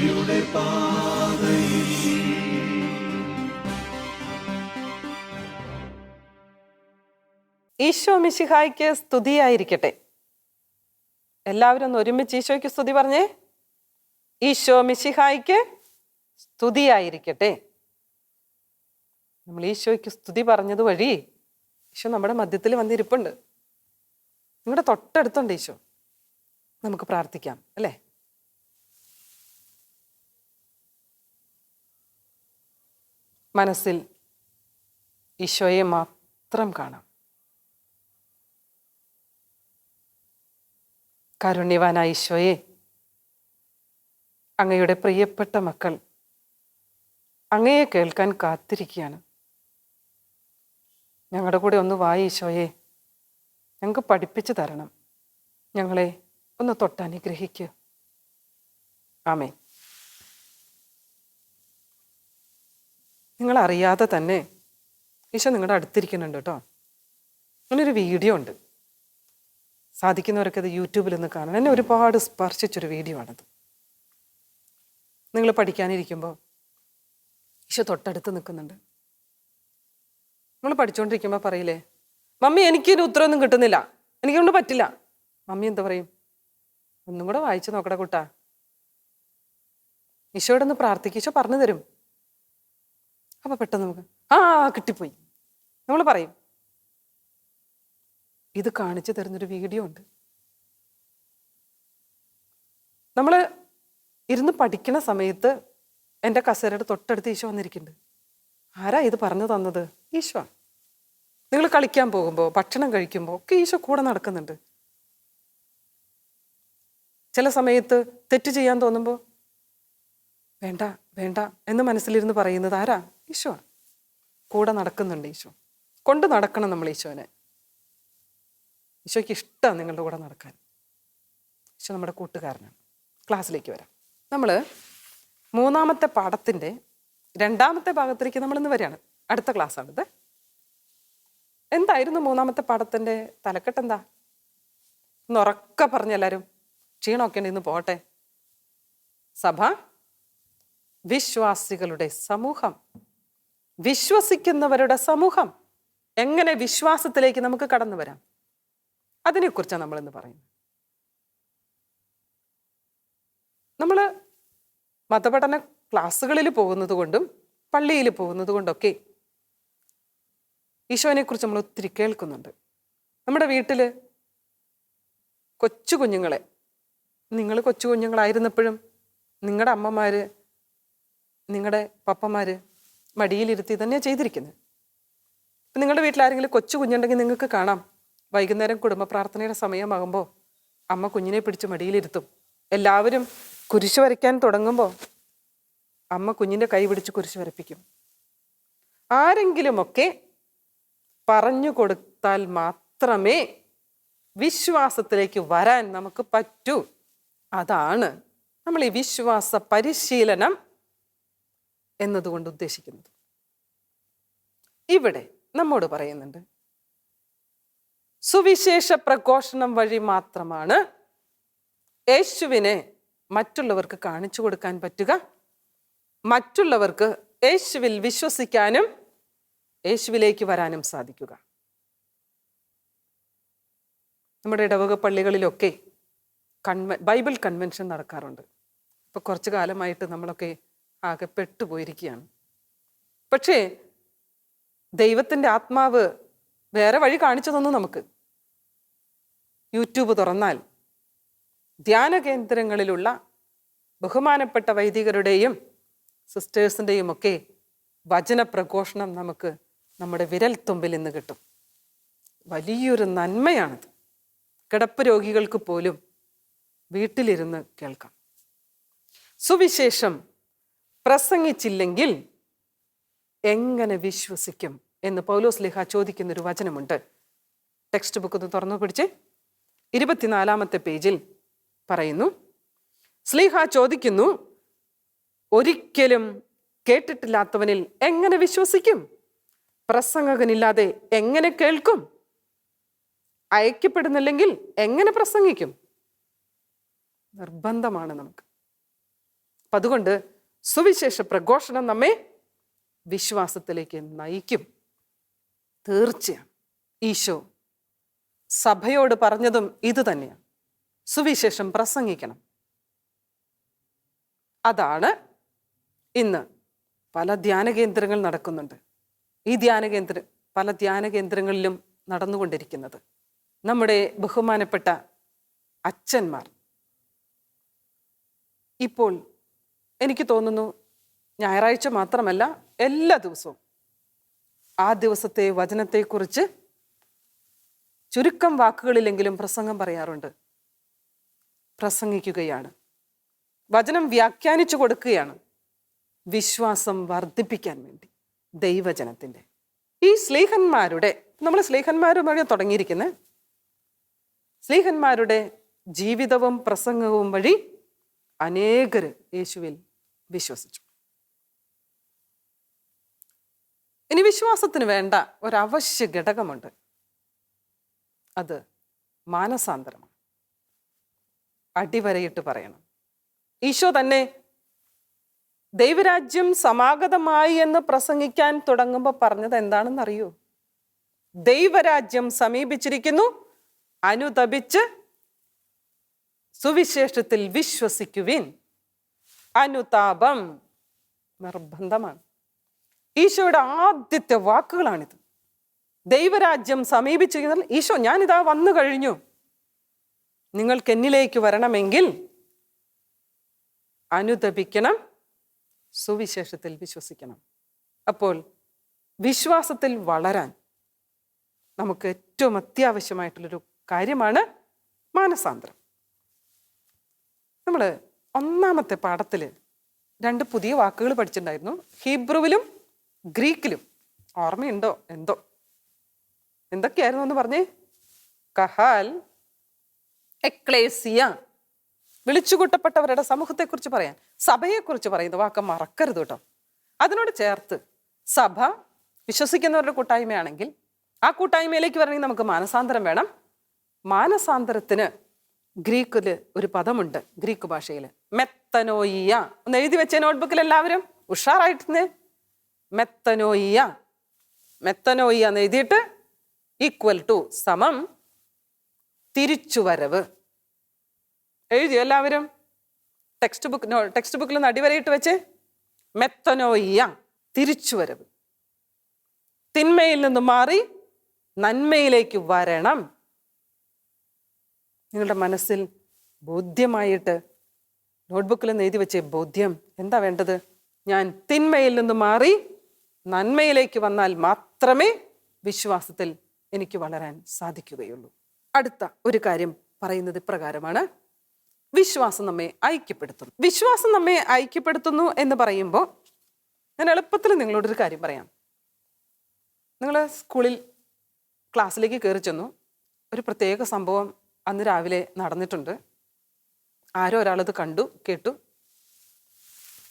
ഈശോ മിശിഹായ്ക്ക് സ്തുതിയായിരിക്കട്ടെ. എല്ലാവരും ഒന്ന് ഒരുമിച്ച് ഈശോയ്ക്ക് സ്തുതി പറഞ്ഞേ. ഈശോ മിശിഹായ്ക്ക് സ്തുതിയായിരിക്കട്ടെ. നമ്മൾ ഈശോയ്ക്ക് സ്തുതി പറഞ്ഞത് വഴി ഈശോ നമ്മുടെ മധ്യത്തിൽ വന്നിരിപ്പുണ്ട്. നിങ്ങളുടെ തൊട്ടടുത്തുണ്ട് ഈശോ. നമുക്ക് പ്രാർത്ഥിക്കാം അല്ലേ? മനസ്സിൽ ഈശോയെ മാത്രം കാണാം. കാരുണ്യവാനായ ഈശോയെ, അങ്ങയുടെ പ്രിയപ്പെട്ട മക്കൾ അങ്ങയെ കേൾക്കാൻ കാത്തിരിക്കുകയാണ്. ഞങ്ങളുടെ കൂടെ ഒന്ന് വായി ഈശോയെ, ഞങ്ങൾക്ക് പഠിപ്പിച്ചു തരണം. ഞങ്ങളെ ഒന്ന് തൊട്ടനുഗ്രഹിക്കുക. ആമേൻ. നിങ്ങളറിയാതെ തന്നെ ഈശോ നിങ്ങളുടെ അടുത്തിരിക്കുന്നുണ്ട് കേട്ടോ. അങ്ങനൊരു വീഡിയോ ഉണ്ട്, സാധിക്കുന്നവരൊക്കെ അത് യൂട്യൂബിൽ നിന്ന് കാണണം. എന്നെ ഒരുപാട് സ്പർശിച്ചൊരു വീഡിയോ ആണത്. നിങ്ങൾ പഠിക്കാനിരിക്കുമ്പോൾ ഈശോ തൊട്ടടുത്ത് നിൽക്കുന്നുണ്ട്. നമ്മൾ പഠിച്ചുകൊണ്ടിരിക്കുമ്പോൾ പറയില്ലേ, മമ്മി എനിക്കൊരു ഉത്തരവൊന്നും കിട്ടുന്നില്ല, എനിക്കൊന്നും പറ്റില്ല. മമ്മി എന്താ പറയും? ഒന്നും കൂടെ വായിച്ചു നോക്കട കൂട്ടാ, ഈശോയോടൊന്ന് പ്രാർത്ഥിക്കും, ഈശോ പറഞ്ഞു തരും. അപ്പൊ പെട്ടെന്ന് നമുക്ക് കിട്ടിപ്പോയി നമ്മൾ പറയും. ഇത് കാണിച്ചു തരുന്നൊരു വീഡിയോ ഉണ്ട്. നമ്മൾ ഇരുന്ന് പഠിക്കണ സമയത്ത് എൻ്റെ കസേരയുടെ തൊട്ടടുത്ത് ഈശോ വന്നിരിക്കുന്നുണ്ട്. ആരാ ഇത് പറഞ്ഞു തന്നത്? ഈശോ. നിങ്ങൾ കളിക്കാൻ പോകുമ്പോൾ, ഭക്ഷണം കഴിക്കുമ്പോൾ ഒക്കെ ഈശോ കൂടെ നടക്കുന്നുണ്ട്. ചില സമയത്ത് തെറ്റ് ചെയ്യാൻ തോന്നുമ്പോൾ വേണ്ട വേണ്ട എന്ന് മനസ്സിലിരുന്ന് പറയുന്നത് ആരാ? ഈശോ. കൂടെ നടക്കുന്നുണ്ട് ഈശോ. കൊണ്ട് നടക്കണം നമ്മൾ ഈശോനെ. ഈശോയ്ക്ക് ഇഷ്ടമാണ് നിങ്ങളുടെ കൂടെ നടക്കാൻ. ഈശോ നമ്മുടെ കൂട്ടുകാരനാണ്. ക്ലാസ്സിലേക്ക് വരാം. നമ്മൾ 3-ാമത്തെ പാഠത്തിൻ്റെ 2-ാമത്തെ ഭാഗത്തിലേക്ക് നമ്മളിന്ന് വരികയാണ്. അടുത്ത ക്ലാസ്സാണിത്. എന്തായിരുന്നു 3-ാമത്തെ പാഠത്തിൻ്റെ തലക്കെട്ട്? എന്താ? ഒന്ന് ഉറക്കെ പറഞ്ഞ എല്ലാവരും. ക്ഷീണമൊക്കെ ഉണ്ട്, ഇന്ന് പോട്ടെ. സഭ, വിശ്വാസികളുടെ സമൂഹം, വിശ്വസിക്കുന്നവരുടെ സമൂഹം. എങ്ങനെ വിശ്വാസത്തിലേക്ക് നമുക്ക് കടന്നു വരാം, അതിനെക്കുറിച്ചാണ് നമ്മളിന്ന് പറയുന്നത്. നമ്മൾ മതപഠന ക്ലാസ്സുകളിൽ പോകുന്നത് കൊണ്ടും പള്ളിയിൽ പോകുന്നത് കൊണ്ടൊക്കെ ഈശോനെ കുറിച്ച് നമ്മൾ ഒത്തിരി കേൾക്കുന്നുണ്ട്. നമ്മുടെ വീട്ടിൽ കൊച്ചു കുഞ്ഞുങ്ങളെ, നിങ്ങൾ കൊച്ചു കുഞ്ഞുങ്ങളായിരുന്നപ്പോഴും നിങ്ങളുടെ അമ്മമാർ, നിങ്ങളുടെ പപ്പമാർ മടിയിലിരുത്തി തന്നെയാണ് ചെയ്തിരിക്കുന്നത്. ഇപ്പം നിങ്ങളുടെ വീട്ടിലാരെങ്കിലും കൊച്ചു കുഞ്ഞുണ്ടെങ്കിൽ നിങ്ങൾക്ക് കാണാം, വൈകുന്നേരം കുടുംബ പ്രാർത്ഥനയുടെ സമയമാകുമ്പോൾ അമ്മ കുഞ്ഞിനെ പിടിച്ച് മടിയിലിരുത്തും. എല്ലാവരും കുരിശ് വരയ്ക്കാൻ തുടങ്ങുമ്പോൾ അമ്മ കുഞ്ഞിൻ്റെ കൈ പിടിച്ച് കുരിശ് വരപ്പിക്കും. ആരെങ്കിലുമൊക്കെ പറഞ്ഞു കൊടുത്താൽ മാത്രമേ വിശ്വാസത്തിലേക്ക് വരാൻ നമുക്ക് പറ്റൂ. അതാണ് നമ്മൾ ഈ വിശ്വാസ പരിശീലനം എന്നതുകൊണ്ട് ഉദ്ദേശിക്കുന്നത്. ഇവിടെ നമ്മോട് പറയുന്നുണ്ട്, സുവിശേഷ പ്രഘോഷണം വഴി മാത്രമാണ് യേശുവിനെ മറ്റുള്ളവർക്ക് കാണിച്ചു കൊടുക്കാൻ പറ്റുക, മറ്റുള്ളവർക്ക് യേശുവിൽ വിശ്വസിക്കാനും യേശുവിലേക്ക് വരാനും സാധിക്കുക. നമ്മുടെ ഇടവക പള്ളികളിലൊക്കെ ബൈബിൾ കൺവെൻഷൻ നടക്കാറുണ്ട്. ഇപ്പോൾ കുറച്ചു കാലമായിട്ട് നമ്മളൊക്കെ ആകെ പെട്ടുപോയിരിക്കുകയാണ്. പക്ഷേ ദൈവത്തിൻ്റെ ആത്മാവ് വേറെ വഴി കാണിച്ചു തന്നു നമുക്ക്. യൂട്യൂബ് തുറന്നാൽ ധ്യാന കേന്ദ്രങ്ങളിലുള്ള ബഹുമാനപ്പെട്ട വൈദികരുടെയും സിസ്റ്റേഴ്സിൻ്റെയും ഒക്കെ വചന പ്രഘോഷണം നമുക്ക് നമ്മുടെ വിരൽത്തുമ്പിൽ നിന്ന് കിട്ടും. വലിയൊരു നന്മയാണത്. കിടപ്പ് രോഗികൾക്ക് പോലും വീട്ടിലിരുന്ന് കേൾക്കാം. സുവിശേഷം പ്രസംഗിച്ചില്ലെങ്കിൽ എങ്ങനെ വിശ്വസിക്കും എന്ന് പൗലോസ് ചോദിക്കുന്നൊരു വചനമുണ്ട്. ടെക്സ്റ്റ് ബുക്ക് ഒന്ന് തുറന്നു പിടിച്ച് 24-ാമത്തെ പേജിൽ പറയുന്നു. സ്ലീഹ ചോദിക്കുന്നു, ഒരിക്കലും കേട്ടിട്ടില്ലാത്തവനിൽ എങ്ങനെ വിശ്വസിക്കും? പ്രസംഗകനില്ലാതെ എങ്ങനെ കേൾക്കും? അയക്കപ്പെടുന്നില്ലെങ്കിൽ എങ്ങനെ പ്രസംഗിക്കും? നിർബന്ധമാണ് നമുക്ക്. അപ്പം അതുകൊണ്ട് സുവിശേഷ പ്രഘോഷണം നമ്മെ വിശ്വാസത്തിലേക്ക് നയിക്കും. തീർച്ചയാണ്. ഈശോ സഭയോട് പറഞ്ഞതും ഇത് തന്നെയാണ്, സുവിശേഷം പ്രസംഗിക്കണം. അതാണ് ഇന്ന് പല ധ്യാന കേന്ദ്രങ്ങൾ നടക്കുന്നുണ്ട്. ഈ പല ധ്യാന കേന്ദ്രങ്ങളിലും നടന്നുകൊണ്ടിരിക്കുന്നത്. നമ്മുടെ ബഹുമാനപ്പെട്ട അച്ഛന്മാർ ഇപ്പോൾ എനിക്ക് തോന്നുന്നു ഞായറാഴ്ച മാത്രമല്ല എല്ലാ ദിവസവും ആ ദിവസത്തെ വചനത്തെക്കുറിച്ച് ചുരുക്കം വാക്കുകളിലെങ്കിലും പ്രസംഗം പറയാറുണ്ട്, പ്രസംഗിക്കുകയാണ്, വചനം വ്യാഖ്യാനിച്ചു കൊടുക്കുകയാണ്, വിശ്വാസം വർദ്ധിപ്പിക്കാൻ വേണ്ടി ദൈവജനത്തിൻ്റെ. ഈ സ്ലീഹന്മാരുടെ, നമ്മൾ സ്ലീഹന്മാരുമായി തുടങ്ങിയിരിക്കുന്നത്, സ്ലീഹന്മാരുടെ ജീവിതവും പ്രസംഗവും വഴി അനേകർ യേശുവിൽ വിശ്വസിച്ചു. ഇനി വിശ്വാസത്തിന് വേണ്ട ഒരവശ്യ ഘടകമുണ്ട്, അത് മാനസാന്തരമാണ്. അടിവരയിട്ട് പറയണം. ഈശോ തന്നെ ദൈവരാജ്യം സമാഗതമായി എന്ന് പ്രസംഗിക്കാൻ തുടങ്ങുമ്പോൾ പറഞ്ഞത് എന്താണെന്നറിയോ? ദൈവരാജ്യം സമീപിച്ചിരിക്കുന്നു, അനുതപിച്ച് സുവിശേഷത്തിൽ വിശ്വസിക്കുവിൻ. അനുതാപം നിർബന്ധമാണ്. ഈശോയുടെ ആദ്യത്തെ വാക്കുകളാണിത്. ദൈവരാജ്യം സമീപിച്ചിരിക്കുന്ന ഈശോ, ഞാനിതാ വന്നു കഴിഞ്ഞു, നിങ്ങൾക്ക് എന്നിലേക്ക് വരണമെങ്കിൽ അനുതപിക്കണം, സുവിശേഷത്തിൽ വിശ്വസിക്കണം. അപ്പോൾ വിശ്വാസത്തിൽ വളരാൻ നമുക്ക് ഏറ്റവും അത്യാവശ്യമായിട്ടുള്ളൊരു കാര്യമാണ് മാനസാന്തരം. നമ്മൾ ഒന്നാമത്തെ പാഠത്തിൽ 2 പുതിയ വാക്കുകൾ പഠിച്ചിട്ടുണ്ടായിരുന്നു, ഹീബ്രുവിലും ഗ്രീക്കിലും. ഓർമ്മയുണ്ടോ? എന്തോ എന്തൊക്കെയായിരുന്നു എന്ന് പറഞ്ഞേ? കഹാൽ, എക്ലേസിയ, വിളിച്ചുകൂട്ടപ്പെട്ടവരുടെ സമൂഹത്തെക്കുറിച്ച് പറയാൻ, സഭയെക്കുറിച്ച് പറയുന്ന വാക്ക് മറക്കരുത് കേട്ടോ. അതിനോട് ചേർത്ത് സഭ വിശ്വസിക്കുന്നവരുടെ കൂട്ടായ്മയാണെങ്കിൽ ആ കൂട്ടായ്മയിലേക്ക് വരണമെങ്കിൽ നമുക്ക് മാനസാന്തരം വേണം. മാനസാന്തരത്തിന് ഗ്രീക്കിൽ ഒരു പദമുണ്ട്, ഗ്രീക്ക് ഭാഷയിൽ മെത്തനോയിയ. ഒന്ന് എഴുതി വെച്ചേ നോട്ട്ബുക്കിൽ എല്ലാവരും, ഉഷാറായിട്ടിരുന്നേ. മെത്തനോയിയ, മെത്തനോയിയ എന്ന് എഴുതിയിട്ട് ഈക്വൽ ടു, സമം, തിരിച്ചുവരവ്. എഴുതിയോ എല്ലാവരും? ടെക്സ്റ്റ് ബുക്കിൽ ഒന്ന് അടിവരയിട്ട് വെച്ച്, മെത്തനോയിയ, തിരിച്ചുവരവ്. തിന്മയിൽ നിന്ന് മാറി നന്മയിലേക്ക് വരണം. നിങ്ങളുടെ മനസ്സിൽ ബോധ്യമായിട്ട് നോട്ട്ബുക്കിൽ നിന്ന് എഴുതി വെച്ചേ, ബോധ്യം. എന്താ വേണ്ടത്? ഞാൻ തിന്മയിൽ നിന്ന് മാറി നന്മയിലേക്ക് വന്നാൽ മാത്രമേ വിശ്വാസത്തിൽ എനിക്ക് വളരാൻ സാധിക്കുകയുള്ളൂ. അടുത്ത ഒരു കാര്യം പറയുന്നത് ഇപ്രകാരമാണ്, വിശ്വാസം നമ്മെ ഐക്യപ്പെടുത്തുന്നു. വിശ്വാസം നമ്മെ ഐക്യപ്പെടുത്തുന്നു എന്ന് പറയുമ്പോൾ ഞാൻ എളുപ്പത്തിൽ നിങ്ങളോടൊരു കാര്യം പറയാം. നിങ്ങൾ സ്കൂളിൽ ക്ലാസ്സിലേക്ക് കയറി ചെന്നു, ഒരു പ്രത്യേക സംഭവം അന്ന് രാവിലെ നടന്നിട്ടുണ്ട്, ആരോ ഒരാളത് കണ്ടു കേട്ടു,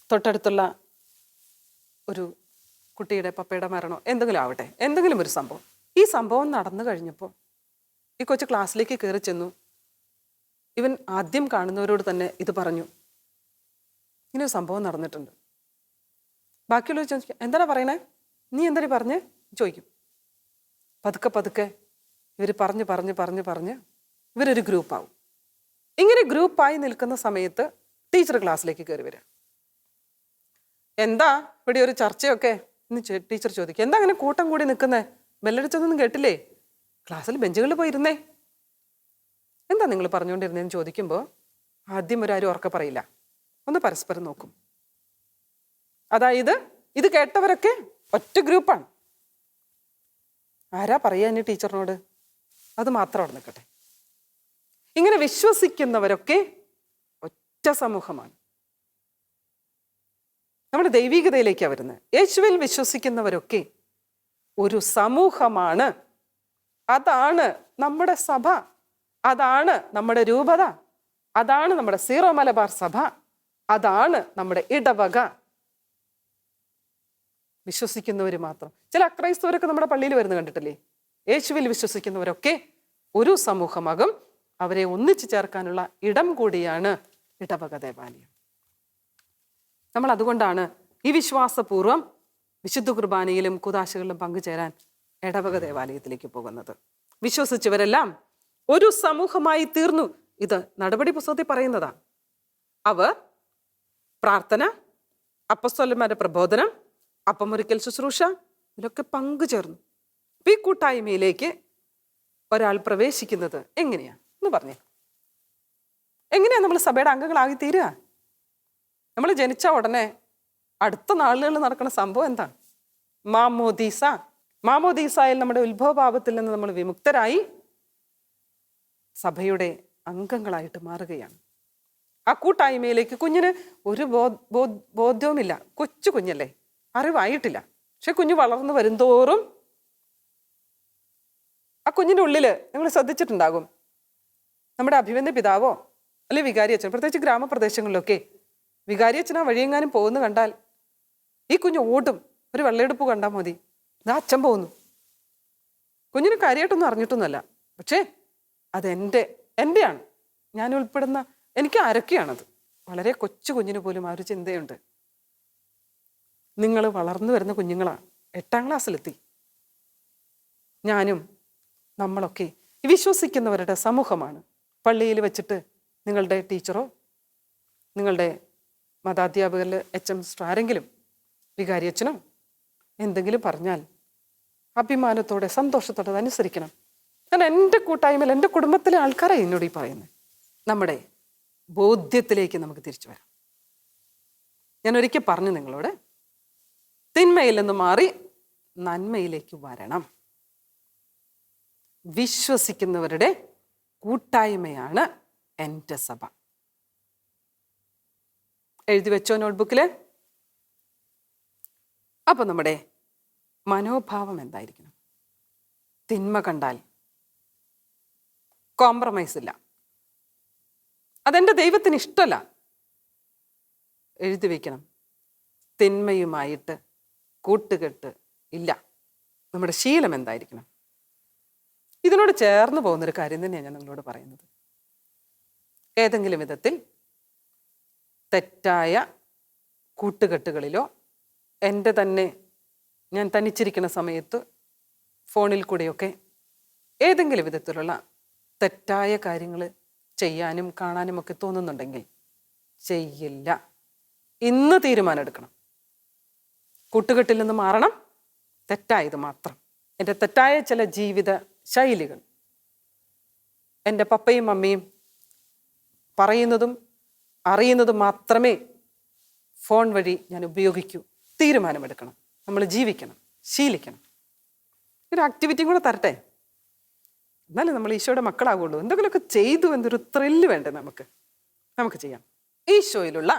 തൊട്ടടുത്തുള്ള ഒരു കുട്ടിയുടെ പപ്പയുടെ മരണോ എന്തെങ്കിലും ആവട്ടെ, എന്തെങ്കിലും ഒരു സംഭവം. ഈ സംഭവം നടന്നു കഴിഞ്ഞപ്പോൾ ഈ കൊച്ചു ക്ലാസ്സിലേക്ക് കയറി ചെന്നു. ഇവൻ ആദ്യം കാണുന്നവരോട് തന്നെ ഇത് പറഞ്ഞു, ഇങ്ങനൊരു സംഭവം നടന്നിട്ടുണ്ട്. ബാക്കിയുള്ളവർ ചോദിക്കും, എന്താണ് പറയണേ, നീ എന്തായാലും പറഞ്ഞ് ചോദിക്കും. പതുക്കെ പതുക്കെ ഇവർ പറഞ്ഞ് ഇവരൊരു ഗ്രൂപ്പാവും. ഇങ്ങനെ ഗ്രൂപ്പായി നിൽക്കുന്ന സമയത്ത് ടീച്ചർ ക്ലാസ്സിലേക്ക് കയറി വരിക. എന്താ ഇവിടെ ഒരു ചർച്ചയൊക്കെ എന്ന് ടീച്ചർ ചോദിക്കുക. എന്താ അങ്ങനെ കൂട്ടം കൂടി നിൽക്കുന്നേ? ബെല്ലടിച്ചതൊന്നും കേട്ടില്ലേ? ക്ലാസ്സിൽ ബെഞ്ചുകളിൽ പോയിരുന്നേ. എന്താ നിങ്ങൾ പറഞ്ഞുകൊണ്ടിരുന്നതെന്ന് ചോദിക്കുമ്പോൾ ആദ്യം ഒരാരും ഉറക്കെ പറയില്ല, ഒന്ന് പരസ്പരം നോക്കും. അതായത് ഇത് കേട്ടവരൊക്കെ ഒറ്റ ഗ്രൂപ്പാണ്. ആരാ പറയാ ഇനി ടീച്ചറിനോട്? അത് മാത്രം അവിടെ നിൽക്കട്ടെ. ഇങ്ങനെ വിശ്വസിക്കുന്നവരൊക്കെ ഒറ്റ സമൂഹമാണ്. നമ്മുടെ ദൈവികതയിലേക്കാണ് വരുന്നത്. യേശുവിൽ വിശ്വസിക്കുന്നവരൊക്കെ ഒരു സമൂഹമാണ്. അതാണ് നമ്മുടെ സഭ, അതാണ് നമ്മുടെ രൂപത, അതാണ് നമ്മുടെ സീറോ മലബാർ സഭ, അതാണ് നമ്മുടെ ഇടവക. വിശ്വസിക്കുന്നവർ മാത്രം. ചില അക്രൈസ്തവരൊക്കെ നമ്മുടെ പള്ളിയിൽ വരുന്ന കണ്ടിട്ടില്ലേ? യേശുവിൽ വിശ്വസിക്കുന്നവരൊക്കെ ഒരു സമൂഹമാകും. അവരെ ഒന്നിച്ചു ചേർക്കാനുള്ള ഇടം കൂടിയാണ് ഇടവക ദേവാലയം. നമ്മൾ അതുകൊണ്ടാണ് ഈ വിശ്വാസപൂർവ്വം വിശുദ്ധ കുർബാനയിലും കൂദാശകളിലും പങ്കുചേരാൻ ഇടവക ദേവാലയത്തിലേക്ക് പോകുന്നത്. വിശ്വസിച്ചവരെല്ലാം ഒരു സമൂഹമായി തീർന്നു. ഇത് നടപടി പുസ്തകത്തിൽ പറയുന്നതാണ്. അവർ പ്രാർത്ഥന, അപ്പസ്തോലന്മാരുടെ പ്രബോധനം, അപ്പമൊരിക്കൽ ശുശ്രൂഷ, ഇതിലൊക്കെ പങ്കുചേർന്നു. ഈ കൂട്ടായ്മയിലേക്ക് ഒരാൾ പ്രവേശിക്കുന്നത് എങ്ങനെയാ എന്ന് പറഞ്ഞേ. എങ്ങനെയാ നമ്മൾ സഭയുടെ അംഗങ്ങളായി തീരുക? നമ്മൾ ജനിച്ച ഉടനെ അടുത്ത നാളുകളിൽ നടക്കുന്ന സംഭവം എന്താണ്? മാമോദീസ. മാമോദീസായിൽ നമ്മുടെ ഉത്ഭവഭാവത്തിൽ നിന്ന് നമ്മൾ വിമുക്തരായി സഭയുടെ അംഗങ്ങളായിട്ട് മാറുകയാണ്. ആ കൂട്ടായ്മയിലേക്ക് കുഞ്ഞിന് ഒരു ബോധ്യവുമില്ല. കൊച്ചു കുഞ്ഞല്ലേ, അറിവായിട്ടില്ല. പക്ഷെ കുഞ്ഞ് വളർന്നു വരുംതോറും ആ കുഞ്ഞിൻ്റെ ഉള്ളില് നിങ്ങൾ ശ്രദ്ധിച്ചിട്ടുണ്ടാകും, നമ്മുടെ അഭിമന്യ പിതാവോ അല്ലെ വികാരി അച്ഛൻ, പ്രത്യേകിച്ച് ഗ്രാമപ്രദേശങ്ങളിലൊക്കെ വികാരി അച്ഛൻ ആ വഴിയെങ്ങാനും പോകുന്ന കണ്ടാൽ ഈ കുഞ്ഞ് ഓടും. ഒരു വെള്ളയെടുപ്പ് കണ്ടാൽ മതി, ഇതാ അച്ഛൻ പോകുന്നു. കുഞ്ഞിന് കാര്യമായിട്ടൊന്നും അറിഞ്ഞിട്ടൊന്നുമല്ല, പക്ഷേ അത് എൻ്റെയാണ്, ഞാൻ ഉൾപ്പെടുന്ന, എനിക്ക് ആരൊക്കെയാണത്. വളരെ കൊച്ചു കുഞ്ഞിന് പോലും ആ ഒരു ചിന്തയുണ്ട്. നിങ്ങൾ വളർന്നു വരുന്ന കുഞ്ഞുങ്ങളാണ്, 8ാം ക്ലാസ്സിലെത്തി. ഞാനും നമ്മളൊക്കെ വിശ്വസിക്കുന്നവരുടെ സമൂഹമാണ്. പള്ളിയിൽ വെച്ചിട്ട് നിങ്ങളുടെ ടീച്ചറോ നിങ്ങളുടെ മതാധ്യാപകരിൽ HM ആരെങ്കിലും വികാരി അച്ഛനോ എന്തെങ്കിലും പറഞ്ഞാൽ അഭിമാനത്തോടെ സന്തോഷത്തോടെ അനുസരിക്കണം. കാരണം എൻ്റെ കൂട്ടായ്മയിൽ എൻ്റെ കുടുംബത്തിലെ ആൾക്കാരാണ് എന്നോട് ഈ പറയുന്നത്. നമ്മുടെ ബോധ്യത്തിലേക്ക് നമുക്ക് തിരിച്ചു വരാം. ഞാൻ ഒരിക്കൽ പറഞ്ഞു നിങ്ങളോട്, തിന്മയിൽ നിന്ന് മാറി നന്മയിലേക്ക് വരണം. വിശ്വസിക്കുന്നവരുടെ കൂട്ടായ്മയാണ് എൻ്റെ സഭ. എഴുതി വെച്ചോ നോട്ട്ബുക്കിൽ. അപ്പൊ നമ്മുടെ മനോഭാവം എന്തായിരിക്കണം? തിന്മ കണ്ടാൽ കോംപ്രമൈസ് ഇല്ല, അതെൻ്റെ ദൈവത്തിന് ഇഷ്ടമല്ല. എഴുതി വയ്ക്കണം, തിന്മയുമായിട്ട് കൂട്ടുകെട്ട് ഇല്ല. നമ്മുടെ ശീലം എന്തായിരിക്കണം? ഇതിനോട് ചേർന്ന് പോകുന്നൊരു കാര്യം തന്നെയാണ് ഞാൻ നിങ്ങളോട് പറയുന്നത്. ഏതെങ്കിലും വിധത്തിൽ തെറ്റായ കൂട്ടുകെട്ടുകളിലോ എൻ്റെ തന്നെ ഞാൻ തനിച്ചിരിക്കുന്ന സമയത്ത് ഫോണിൽ കൂടെയൊക്കെ ഏതെങ്കിലും വിധത്തിലുള്ള തെറ്റായ കാര്യങ്ങൾ ചെയ്യാനും കാണാനും ഒക്കെ തോന്നുന്നുണ്ടെങ്കിൽ ചെയ്യില്ല. ഇന്ന് തീരുമാനം എടുക്കണം. കൂട്ടുകെട്ടിൽ നിന്ന് മാറണം, തെറ്റായത് മാത്രം. എൻ്റെ തെറ്റായ ചില ജീവിത ശൈലികൾ എൻ്റെ പപ്പയും മമ്മിയും പറയുന്നതും അറിയുന്നതും മാത്രമേ ഫോൺ വഴി ഞാൻ ഉപയോഗിക്കൂ. തീരുമാനമെടുക്കണം. നമ്മൾ ജീവിക്കണം, ശീലിക്കണം. ഒരു ആക്ടിവിറ്റിയും കൂടെ തരട്ടെ, എന്നാലും നമ്മൾ ഈശോയുടെ മക്കളാകുള്ളൂ. എന്തെങ്കിലുമൊക്കെ ചെയ്തു എന്നൊരു ത്രില്ല് വേണ്ടേ നമുക്ക് ചെയ്യാം. ഈശോയിലുള്ള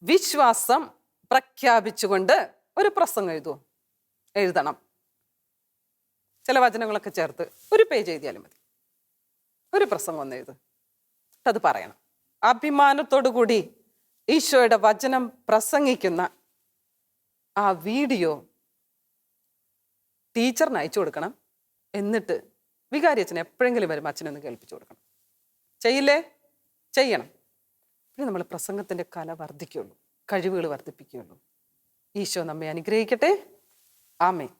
വിശ്വാസം പ്രഖ്യാപിച്ചുകൊണ്ട് ഒരു പ്രസംഗം എഴുതണം. ചില വചനങ്ങളൊക്കെ ചേർത്ത് ഒരു പേജ് എഴുതിയാലും മതി. ഒരു പ്രസംഗം ഒന്ന് എഴുത്, അത് പറയണം. അഭിമാനത്തോടു കൂടി ഈശോയുടെ വചനം പ്രസംഗിക്കുന്ന ആ വീഡിയോ ടീച്ചറിന് അയച്ചു കൊടുക്കണം. എന്നിട്ട് വികാരി അച്ഛൻ എപ്പോഴെങ്കിലും വരും, അച്ഛനൊന്ന് കേൾപ്പിച്ചു കൊടുക്കണം. ചെയ്യില്ലേ? ചെയ്യണം. പിന്നെ നമ്മൾ പ്രസംഗത്തിൻ്റെ കല വർദ്ധിക്കുകയുള്ളൂ, കഴിവുകൾ വർദ്ധിപ്പിക്കുകയുള്ളൂ. ഈശോ നമ്മെ അനുഗ്രഹിക്കട്ടെ. ആമേൻ.